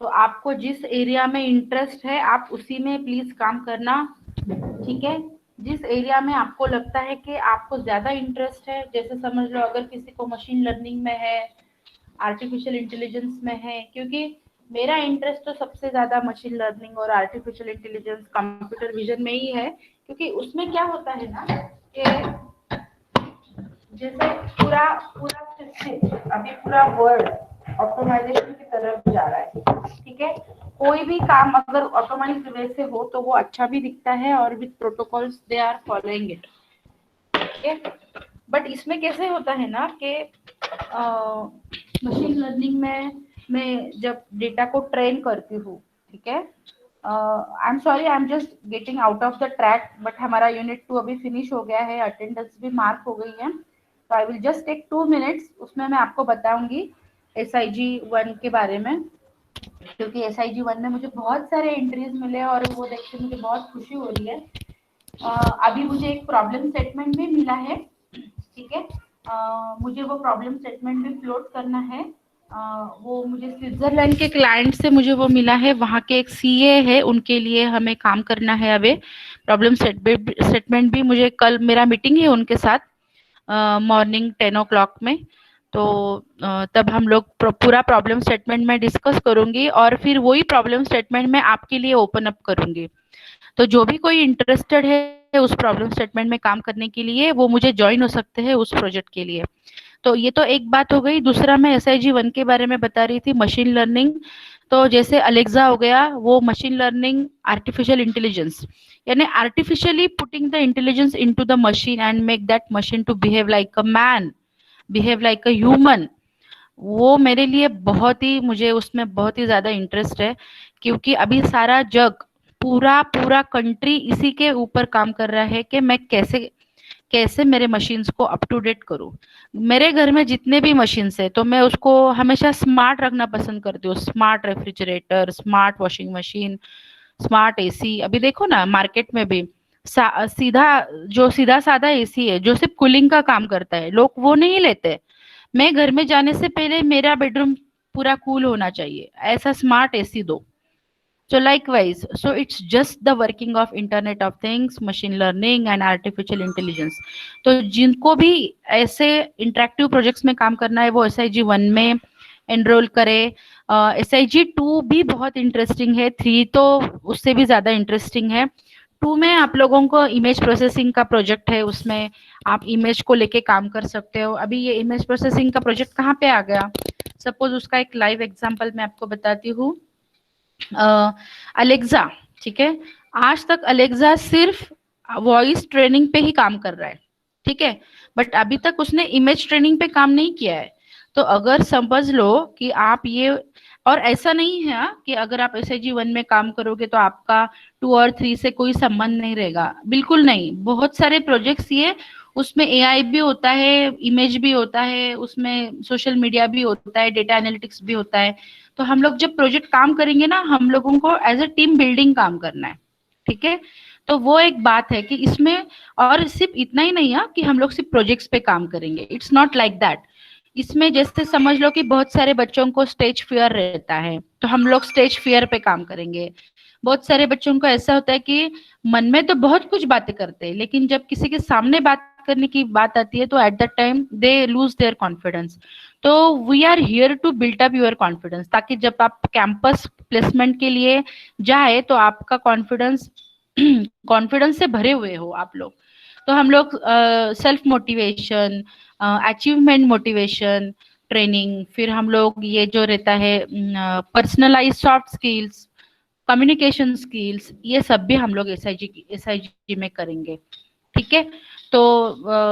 तो आपको जिस एरिया में इंटरेस्ट है आप उसी में प्लीज काम करना। ठीक है, जिस एरिया में आपको लगता है कि आपको ज्यादा इंटरेस्ट है, जैसे समझ लो अगर किसी को मशीन लर्निंग में है, आर्टिफिशियल इंटेलिजेंस में है, क्योंकि मेरा इंटरेस्ट तो सबसे ज्यादा मशीन लर्निंग और आर्टिफिशियल इंटेलिजेंस कंप्यूटर विजन में ही है। क्योंकि उसमें क्या होता है ना कि जैसे पूरा पूरा सिस्टम अभी पूरा वर्ल्ड ऑटोमाइजेशन की तरफ जा रहा है। ठीक है, कोई भी काम अगर ऑटोमाइज वे से हो तो वो अच्छा भी दिखता है, और with protocols they are following it. ठीक है, बट इसमें कैसे होता है ना कि मशीन लर्निंग में मैं जब डेटा को ट्रेन करती हूँ, ठीक है, I am sorry, I am just getting out of the track, but हमारा यूनिट 2 अभी फिनिश हो गया है, अटेंडेंस भी मार्क हो गई है। तो I will just take 2 minutes, उसमें मैं आपको बताऊंगी SIG 1 के बारे में, क्योंकि SIG 1 में मुझे बहुत सारे एंट्रीज मिले और वो देख के मुझे बहुत खुशी हो रही है। अभी मुझे एक प्रॉब्लम स्टेटमेंट भी मिला है। ठीक है, मुझे वो प्रॉब्लम स्टेटमेंट भी फ्लोट करना है। वो मुझे स्विट्जरलैंड के क्लाइंट से मुझे वो मिला है, वहाँ के एक CA है, उनके लिए हमें काम करना है। अभी प्रॉब्लम स्टेटमेंट भी मुझे, कल मेरा मीटिंग है उनके साथ मॉर्निंग 10 o'clock में, तो तब हम लोग पूरा प्रॉब्लम स्टेटमेंट में डिस्कस करूंगी, और फिर वही प्रॉब्लम स्टेटमेंट में आपके लिए ओपन अप करूंगी। तो जो भी कोई इंटरेस्टेड है उस प्रॉब्लम स्टेटमेंट में काम करने के लिए, वो मुझे ज्वाइन हो सकते हैं उस प्रोजेक्ट के लिए। तो ये तो एक बात हो गई। दूसरा मैं SIG 1 के बारे में बता रही थी, मशीन लर्निंग। तो जैसे अलेक्सा हो गया, वो मशीन लर्निंग आर्टिफिशियल इंटेलिजेंस, यानी artificially putting the intelligence into the machine and make that machine to behave like a man, behave like a human. वो मेरे लिए बहुत ही, मुझे उसमें बहुत ही ज्यादा इंटरेस्ट है, क्योंकि अभी सारा जग, पूरा पूरा कंट्री इसी के ऊपर काम कर रहा है कि मैं कैसे कैसे मेरे मशीन्स को अप टू डेट करूं। मेरे घर में जितने भी मशीन्स है तो मैं उसको हमेशा स्मार्ट रखना पसंद करती हूँ। Smart refrigerator, smart washing machine, smart AC. अभी देखो ना मार्केट में भी सीधा जो सीधा साधा एसी है जो सिर्फ कूलिंग का काम करता है, लोग वो नहीं लेते। मैं घर में जाने से पहले मेरा बेडरूम पूरा कूल होना चाहिए, ऐसा स्मार्ट एसी दो। So likewise, so it's just the working of Internet of Things, machine learning and artificial intelligence. तो जिनको भी ऐसे इंटरेक्टिव प्रोजेक्ट्स में काम करना है वो SIG 1 में एनरोल करे। SIG 2 भी बहुत इंटरेस्टिंग है, 3 तो उससे भी ज्यादा इंटरेस्टिंग है। 2 में आप लोगों को इमेज प्रोसेसिंग का प्रोजेक्ट है, उसमें आप इमेज को लेके काम कर सकते हो। अभी ये इमेज प्रोसेसिंग का प्रोजेक्ट कहाँ पे आ गया, सपोज उसका एक लाइव एग्जांपल मैं आपको बताती हूँ। अलेक्सा, ठीक है, आज तक अलेक्सा सिर्फ वॉइस ट्रेनिंग पे ही काम कर रहा है, ठीक है, बट अभी तक उसने इमेज ट्रेनिंग पे काम नहीं किया है। तो अगर समझ लो कि आप ये, और ऐसा नहीं है कि अगर आप SIG 1 में काम करोगे तो आपका 2 और 3 से कोई संबंध नहीं रहेगा, बिल्कुल नहीं। बहुत सारे प्रोजेक्ट्स ये उसमें AI भी होता है, इमेज भी होता है, उसमें सोशल मीडिया भी होता है, डेटा एनालिटिक्स भी होता है। तो हम लोग जब प्रोजेक्ट काम करेंगे ना, हम लोगों को एज अ टीम बिल्डिंग काम करना है, ठीक है। तो वो एक बात है कि इसमें, और सिर्फ इतना ही नहीं है कि हम लोग सिर्फ प्रोजेक्ट्स पे काम करेंगे, इट्स नॉट लाइक दैट। इसमें जैसे समझ लो कि बहुत सारे बच्चों को स्टेज फियर रहता है, तो हम लोग स्टेज फियर पे काम करेंगे। बहुत सारे बच्चों को ऐसा होता है कि मन में तो बहुत कुछ बातें करते हैं, लेकिन जब किसी के सामने बात करने की बात आती है तो at that time they lose their confidence. तो we are here to build up your confidence, ताकि जब आप कैंपस प्लेसमेंट के लिए जाए तो आपका कॉन्फिडेंस कॉन्फिडेंस से भरे हुए हो आप लोग। तो हम लोग self motivation, achievement motivation training, फिर हम लोग ये जो रहता है personalize soft skills, communication skills, ये सब भी हम लोग SIG में करेंगे, ठीक है। तो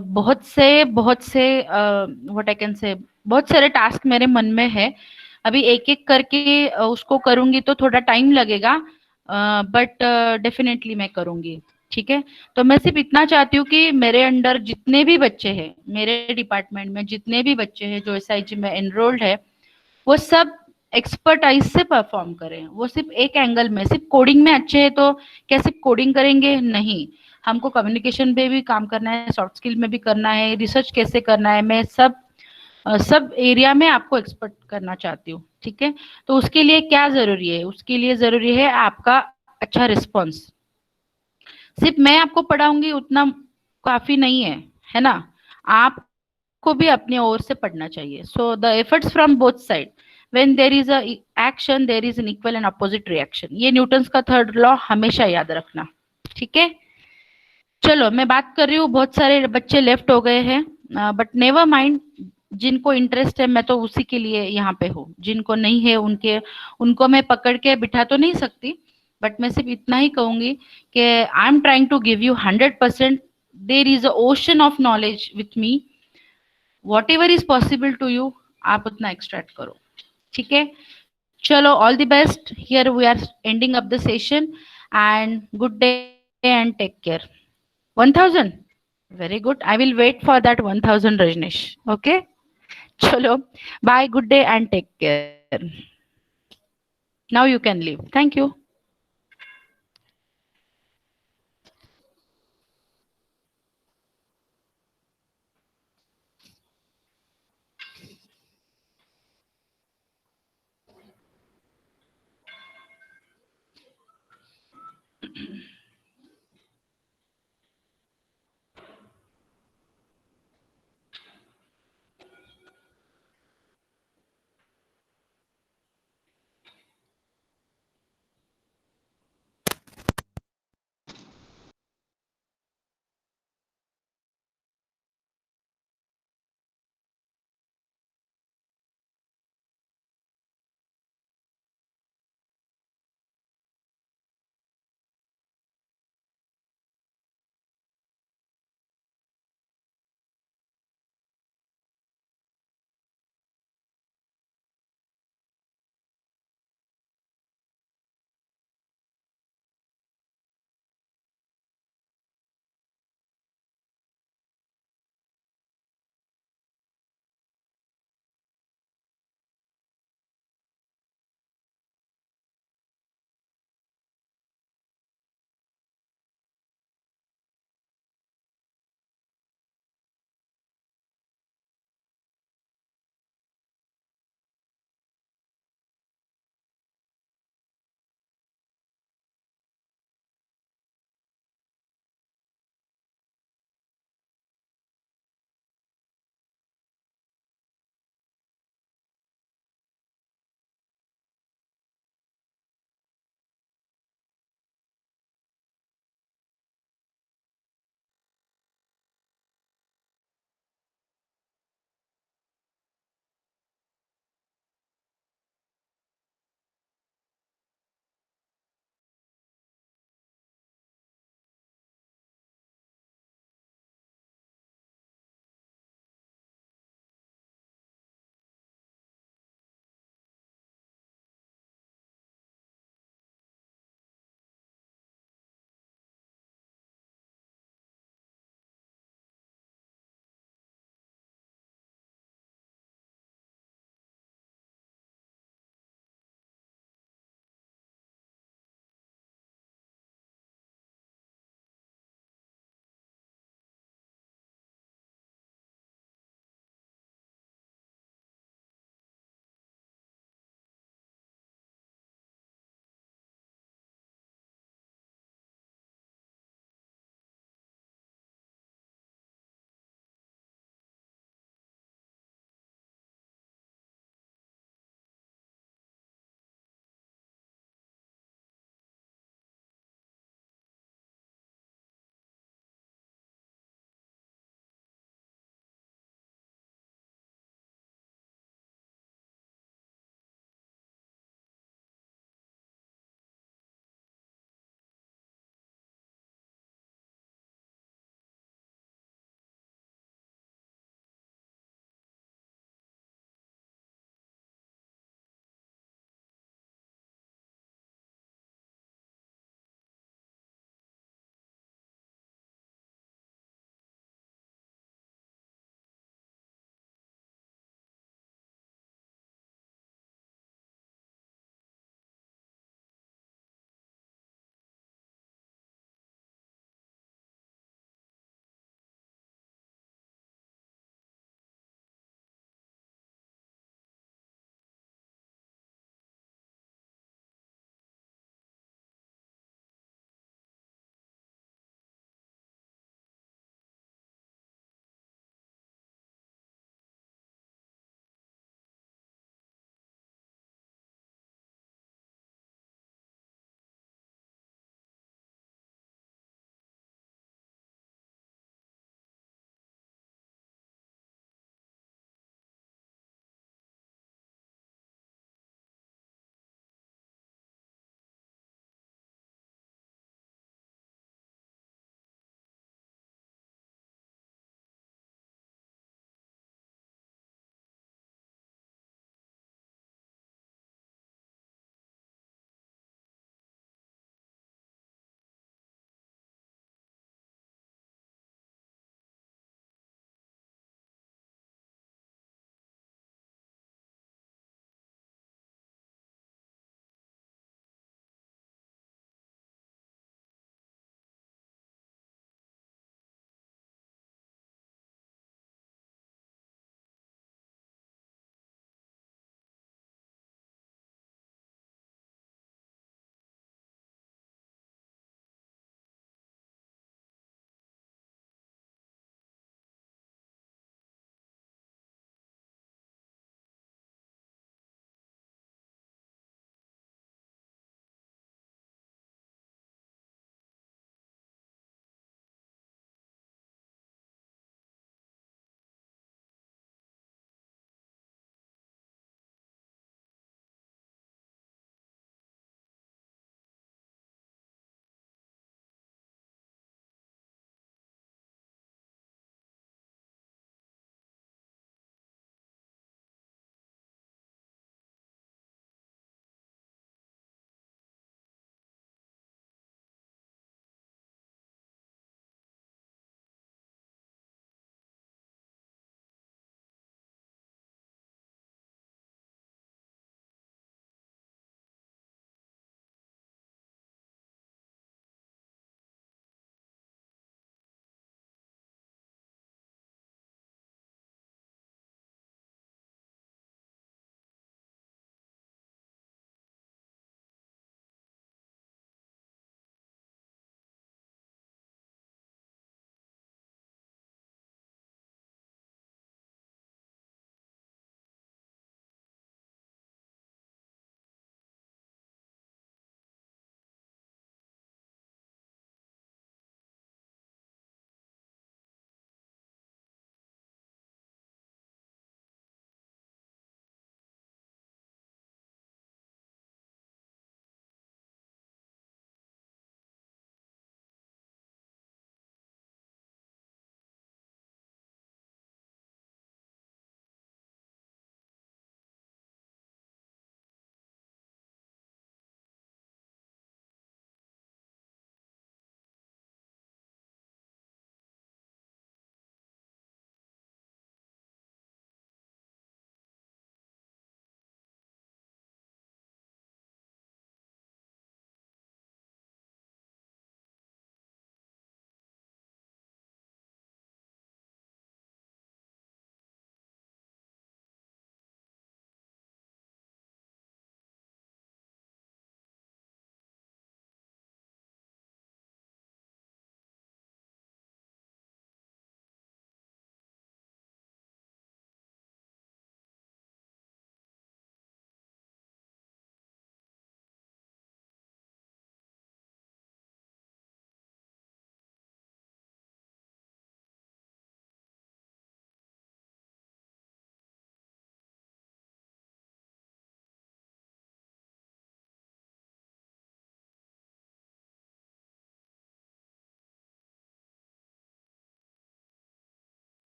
बहुत से व्हाट आई कैन से, बहुत सारे टास्क मेरे मन में है। अभी एक एक करके उसको करूंगी तो थोड़ा टाइम लगेगा, बट डेफिनेटली मैं करूंगी, ठीक है। तो मैं सिर्फ इतना चाहती हूँ कि मेरे अंडर जितने भी बच्चे हैं, मेरे डिपार्टमेंट में जितने भी बच्चे हैं जो SIG में एनरोल्ड है, वो सब एक्सपर्टाइज से परफॉर्म करें। वो सिर्फ एक एंगल में, सिर्फ कोडिंग में अच्छे हैं तो क्या सिर्फ कोडिंग करेंगे, नहीं, हमको कम्युनिकेशन पे भी काम करना है, सॉफ्ट स्किल में भी करना है, रिसर्च कैसे करना है, मैं सब एरिया में आपको एक्सपर्ट करना चाहती हूँ, ठीक है। तो उसके लिए क्या जरूरी है, उसके लिए जरूरी है आपका अच्छा रिस्पॉन्स। सिर्फ मैं आपको पढ़ाऊंगी उतना काफी नहीं है, है ना, आपको भी अपनी ओर से पढ़ना चाहिए। So the efforts from both side, when there is a action there is an equal and opposite reaction, ये न्यूटन्स का थर्ड लॉ हमेशा याद रखना, ठीक है। चलो मैं बात कर रही हूँ, बहुत सारे बच्चे लेफ्ट हो गए हैं, बट नेवर माइंड, जिनको इंटरेस्ट है मैं तो उसी के लिए यहाँ पे हूँ, जिनको नहीं है उनको मैं पकड़ के बिठा तो नहीं सकती, बट मैं सिर्फ इतना ही कहूंगी कि I am trying to give you 100%। There is a ocean of knowledge with me, whatever is possible to you आप उतना एक्सट्रैक्ट करो, ठीक है। चलो, all the best, here we are ending up the session, and good day and take care. 1000, very good, I will wait for that 1000, Rajneesh, okay. Chalo, bye, good day and take care. Now you can leave, thank you.